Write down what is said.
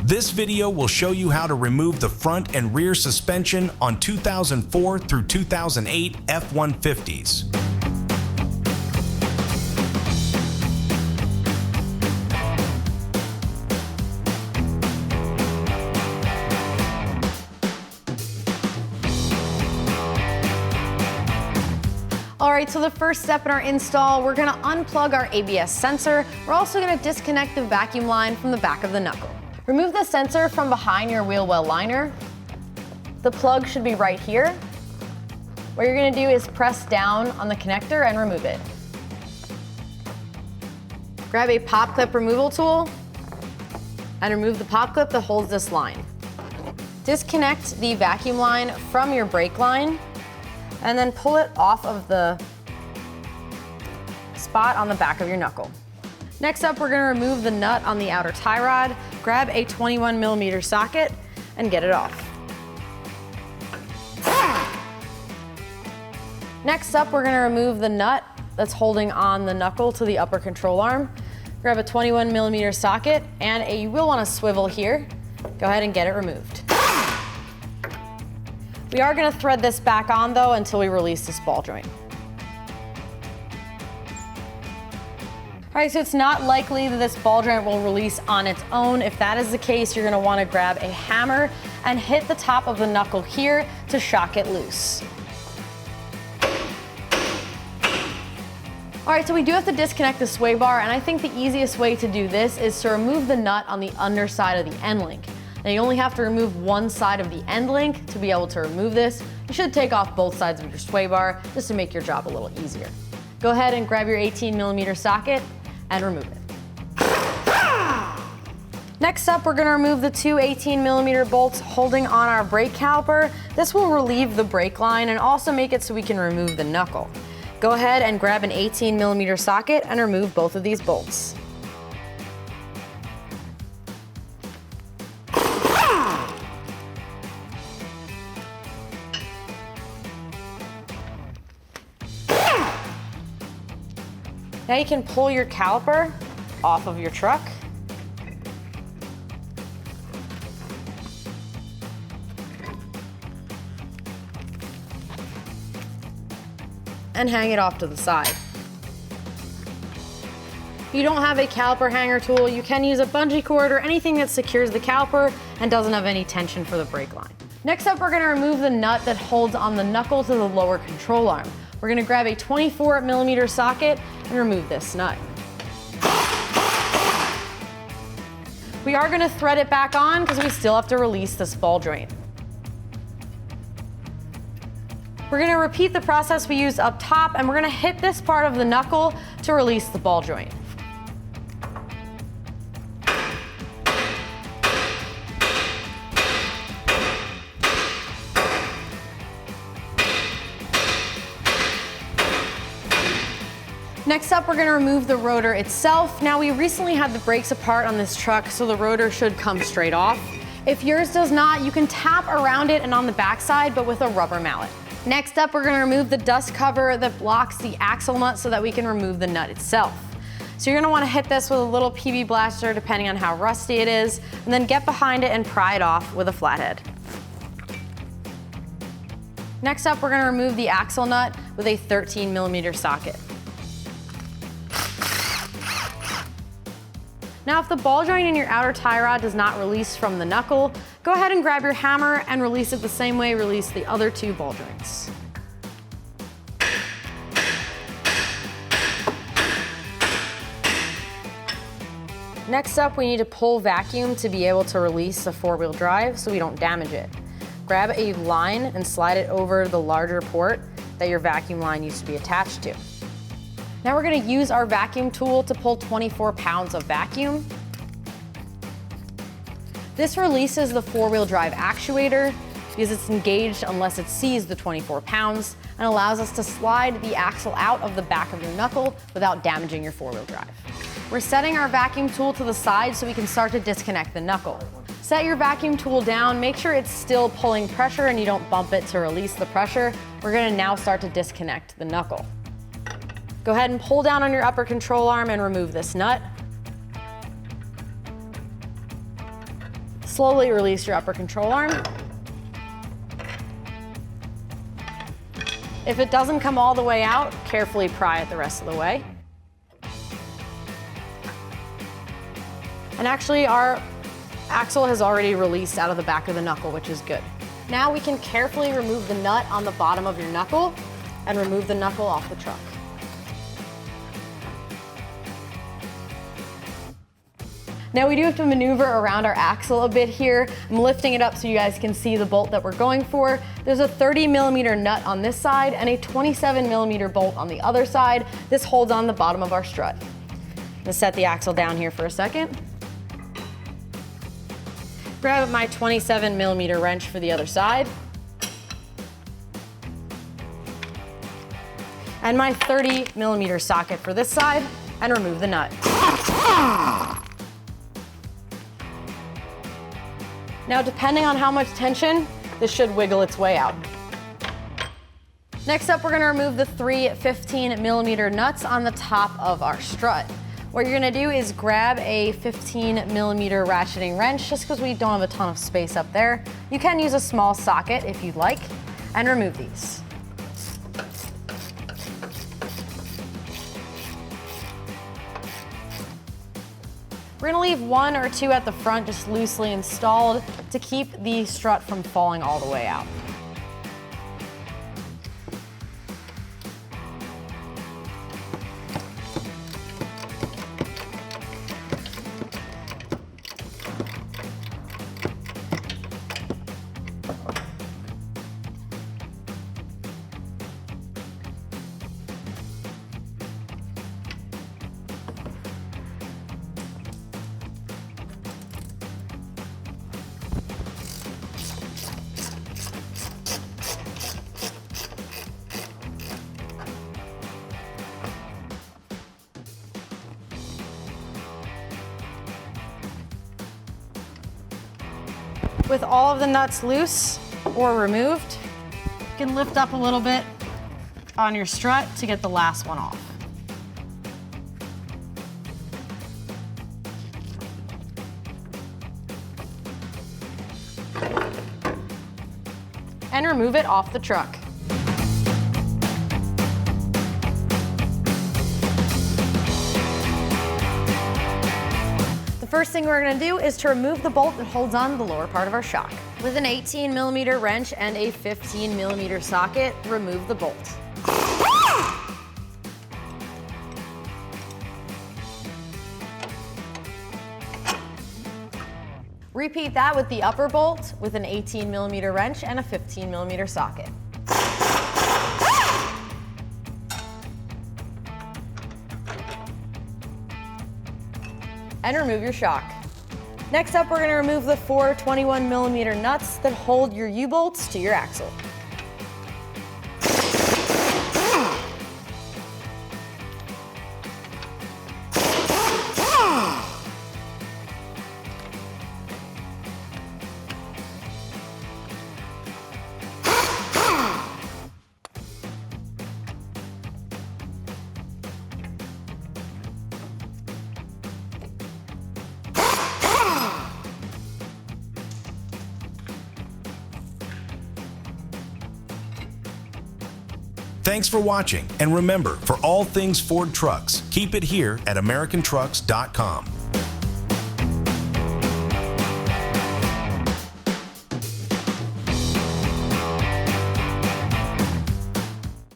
This video will show you how to remove the front and rear suspension on 2004 through 2008 F-150s. All right, so the first step in our install, we're gonna unplug our ABS sensor. We're also gonna disconnect the vacuum line from the back of the knuckle. Remove the sensor from behind your wheel well liner. The plug should be right here. What you're gonna do is press down on the connector and remove it. Grab a pop clip removal tool and remove the pop clip that holds this line. Disconnect the vacuum line from your brake line and then pull it off of the spot on the back of your knuckle. Next up, we're gonna remove the nut on the outer tie rod, grab a 21mm socket, and get it off. Next up, we're gonna remove the nut that's holding on the knuckle to the upper control arm. Grab a 21mm socket, and you will wanna swivel here. Go ahead and get it removed. We are gonna thread this back on though until we release this ball joint. All right, so it's not likely that this ball joint will release on its own. If that is the case, you're gonna wanna grab a hammer and hit the top of the knuckle here to shock it loose. All right, so we do have to disconnect the sway bar, and I think the easiest way to do this is to remove the nut on the underside of the end link. Now you only have to remove one side of the end link to be able to remove this. You should take off both sides of your sway bar just to make your job a little easier. Go ahead and grab your 18mm socket and remove it. Next up, we're gonna remove the two 18mm bolts holding on our brake caliper. This will relieve the brake line and also make it so we can remove the knuckle. Go ahead and grab an 18mm socket and remove both of these bolts. Now you can pull your caliper off of your truck. And hang it off to the side. If you don't have a caliper hanger tool, you can use a bungee cord or anything that secures the caliper and doesn't have any tension for the brake line. Next up, we're gonna remove the nut that holds on the knuckle to the lower control arm. We're gonna grab a 24mm socket and remove this nut. We are gonna thread it back on because we still have to release this ball joint. We're gonna repeat the process we used up top, and we're gonna hit this part of the knuckle to release the ball joint. Next up, we're gonna remove the rotor itself. Now, we recently had the brakes apart on this truck, so the rotor should come straight off. If yours does not, you can tap around it and on the backside, but with a rubber mallet. Next up, we're gonna remove the dust cover that blocks the axle nut so that we can remove the nut itself. So you're gonna wanna hit this with a little PB blaster, depending on how rusty it is, and then get behind it and pry it off with a flathead. Next up, we're gonna remove the axle nut with a 13mm socket. Now, if the ball joint in your outer tie rod does not release from the knuckle, go ahead and grab your hammer and release it the same way you release the other two ball joints. Next up, we need to pull vacuum to be able to release the four-wheel drive so we don't damage it. Grab a line and slide it over the larger port that your vacuum line used to be attached to. Now we're gonna use our vacuum tool to pull 24 pounds of vacuum. This releases the four-wheel drive actuator because it's engaged unless it sees the 24 pounds and allows us to slide the axle out of the back of your knuckle without damaging your four-wheel drive. We're setting our vacuum tool to the side so we can start to disconnect the knuckle. Set your vacuum tool down, make sure it's still pulling pressure and you don't bump it to release the pressure. We're gonna now start to disconnect the knuckle. Go ahead and pull down on your upper control arm and remove this nut. Slowly release your upper control arm. If it doesn't come all the way out, carefully pry it the rest of the way. And actually, our axle has already released out of the back of the knuckle, which is good. Now we can carefully remove the nut on the bottom of your knuckle and remove the knuckle off the truck. Now we do have to maneuver around our axle a bit here. I'm lifting it up so you guys can see the bolt that we're going for. There's a 30mm nut on this side and a 27mm bolt on the other side. This holds on the bottom of our strut. I'm gonna set the axle down here for a second. Grab my 27mm wrench for the other side. And my 30mm socket for this side, and remove the nut. Now, depending on how much tension, this should wiggle its way out. Next up, we're gonna remove the 3 15mm nuts on the top of our strut. What you're gonna do is grab a 15mm ratcheting wrench, just because we don't have a ton of space up there. You can use a small socket if you'd like, and remove these. We're gonna leave 1 or 2 at the front just loosely installed to keep the strut from falling all the way out. With all of the nuts loose or removed, you can lift up a little bit on your strut to get the last one off. And remove it off the truck. The first thing we're gonna do is to remove the bolt that holds on to the lower part of our shock. With an 18mm wrench and a 15mm socket, remove the bolt. Repeat that with the upper bolt with an 18mm wrench and a 15mm socket. And remove your shock. Next up, we're gonna remove the 4 21mm nuts that hold your U-bolts to your axle. Thanks for watching, and remember, for all things Ford trucks, keep it here at AmericanTrucks.com.